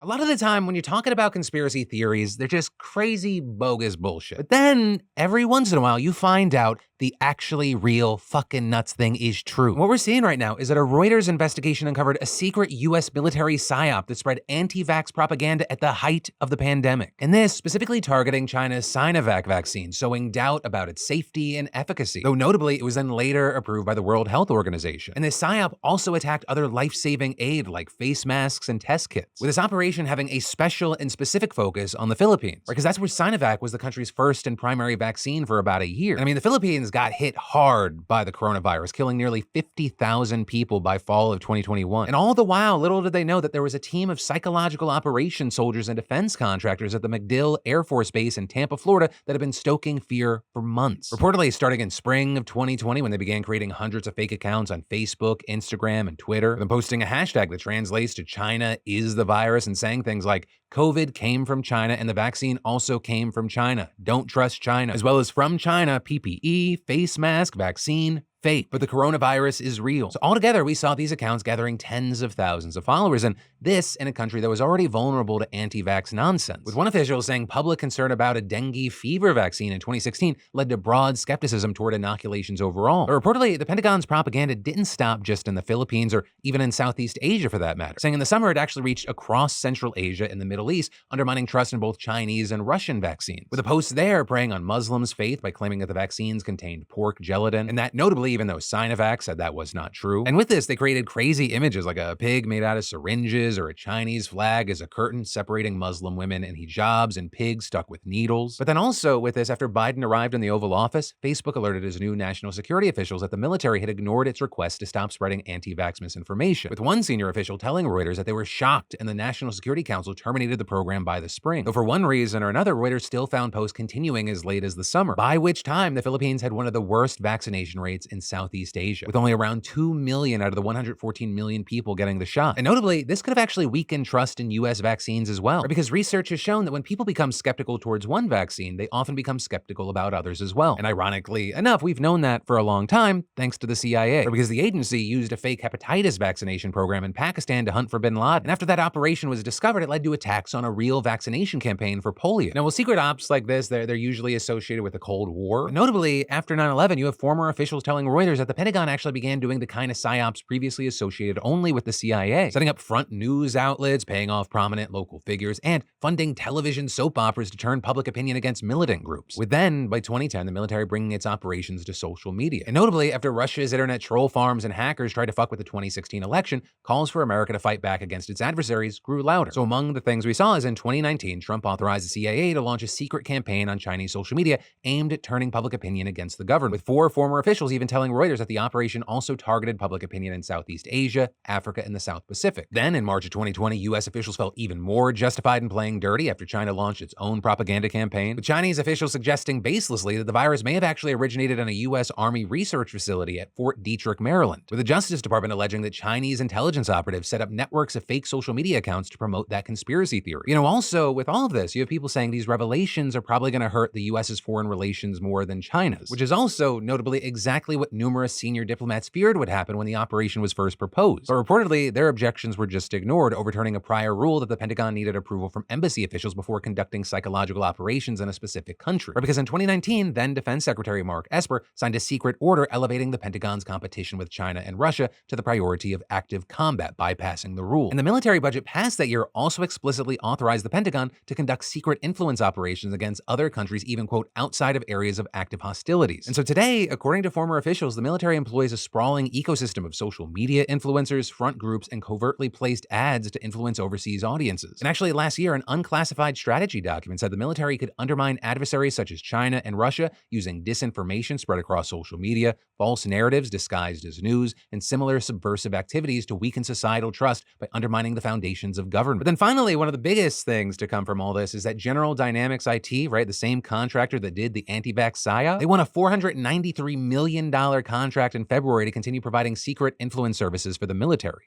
A lot of the time, when you're talking about conspiracy theories, they're just crazy, bogus bullshit. But then, every once in a while, you find out the actually real fucking nuts thing is true. What we're seeing right now is that a Reuters investigation uncovered a secret US military psyop that spread anti-vax propaganda at the height of the pandemic. And this specifically targeting China's Sinovac vaccine, sowing doubt about its safety and efficacy. Though notably, it was then later approved by the World Health Organization. And this psyop also attacked other life-saving aid like face masks and test kits. With this operation having a special and specific focus on the Philippines, because that's where Sinovac was the country's first and primary vaccine for about a year. And I mean, the Philippines got hit hard by the coronavirus, killing nearly 50,000 people by fall of 2021. And all the while, little did they know that there was a team of psychological operations soldiers and defense contractors at the MacDill Air Force Base in Tampa, Florida, that had been stoking fear for months. Reportedly, starting in spring of 2020, when they began creating hundreds of fake accounts on Facebook, Instagram, and Twitter, then posting a hashtag that translates to China is the virus and saying things like, COVID came from China and the vaccine also came from China. Don't trust China. As well as from China, PPE, face mask, vaccine, fake. But the coronavirus is real. So altogether, we saw these accounts gathering tens of thousands of followers, and this in a country that was already vulnerable to anti-vax nonsense. With one official saying public concern about a dengue fever vaccine in 2016 led to broad skepticism toward inoculations overall. But reportedly, the Pentagon's propaganda didn't stop just in the Philippines or even in Southeast Asia for that matter, saying in the summer it actually reached across Central Asia and the Middle East, undermining trust in both Chinese and Russian vaccines. With a post there preying on Muslims' faith by claiming that the vaccines contained pork gelatin, and that notably even though Sinovac said that was not true. And with this, they created crazy images like a pig made out of syringes or a Chinese flag as a curtain separating Muslim women in hijabs and pigs stuck with needles. But then also with this, after Biden arrived in the Oval Office, Facebook alerted his new national security officials that the military had ignored its request to stop spreading anti-vax misinformation, with one senior official telling Reuters that they were shocked and the National Security Council terminated the program by the spring. Though for one reason or another, Reuters still found posts continuing as late as the summer, by which time the Philippines had one of the worst vaccination rates in Southeast Asia, with only around 2 million out of the 114 million people getting the shot. And notably, this could have actually weakened trust in US vaccines as well, because research has shown that when people become skeptical towards one vaccine, they often become skeptical about others as well. And ironically enough, we've known that for a long time, thanks to the CIA, because the agency used a fake hepatitis vaccination program in Pakistan to hunt for bin Laden. And after that operation was discovered, it led to attacks on a real vaccination campaign for polio. Now, while secret ops like this, they're usually associated with the Cold War. But notably, after 9/11, you have former officials telling Reuters that the Pentagon actually began doing the kind of psyops previously associated only with the CIA, setting up front news outlets, paying off prominent local figures, and funding television soap operas to turn public opinion against militant groups. With then, by 2010, the military bringing its operations to social media. And notably, after Russia's internet troll farms and hackers tried to fuck with the 2016 election, calls for America to fight back against its adversaries grew louder. So among the things we saw is in 2019, Trump authorized the CIA to launch a secret campaign on Chinese social media aimed at turning public opinion against the government, with 4 former officials even telling Reuters that the operation also targeted public opinion in Southeast Asia, Africa, and the South Pacific. Then, in March of 2020, US officials felt even more justified in playing dirty after China launched its own propaganda campaign, with Chinese officials suggesting baselessly that the virus may have actually originated in a US Army research facility at Fort Detrick, Maryland, with the Justice Department alleging that Chinese intelligence operatives set up networks of fake social media accounts to promote that conspiracy theory. Also, with all of this, you have people saying these revelations are probably going to hurt the US's foreign relations more than China's, which is also notably exactly what numerous senior diplomats feared would happen when the operation was first proposed. But reportedly, their objections were just ignored, overturning a prior rule that the Pentagon needed approval from embassy officials before conducting psychological operations in a specific country. Or because in 2019, then Defense Secretary Mark Esper signed a secret order elevating the Pentagon's competition with China and Russia to the priority of active combat, bypassing the rule. And the military budget passed that year also explicitly authorized the Pentagon to conduct secret influence operations against other countries, even, quote, outside of areas of active hostilities. And so today, according to former officials, the military employs a sprawling ecosystem of social media influencers, front groups, and covertly placed ads to influence overseas audiences. And actually, last year, an unclassified strategy document said the military could undermine adversaries such as China and Russia using disinformation spread across social media, false narratives disguised as news, and similar subversive activities to weaken societal trust by undermining the foundations of government. But then finally, one of the biggest things to come from all this is that General Dynamics IT, right, the same contractor that did the Anti-vax Psyop, they won a $493 million contract in February to continue providing secret influence services for the military.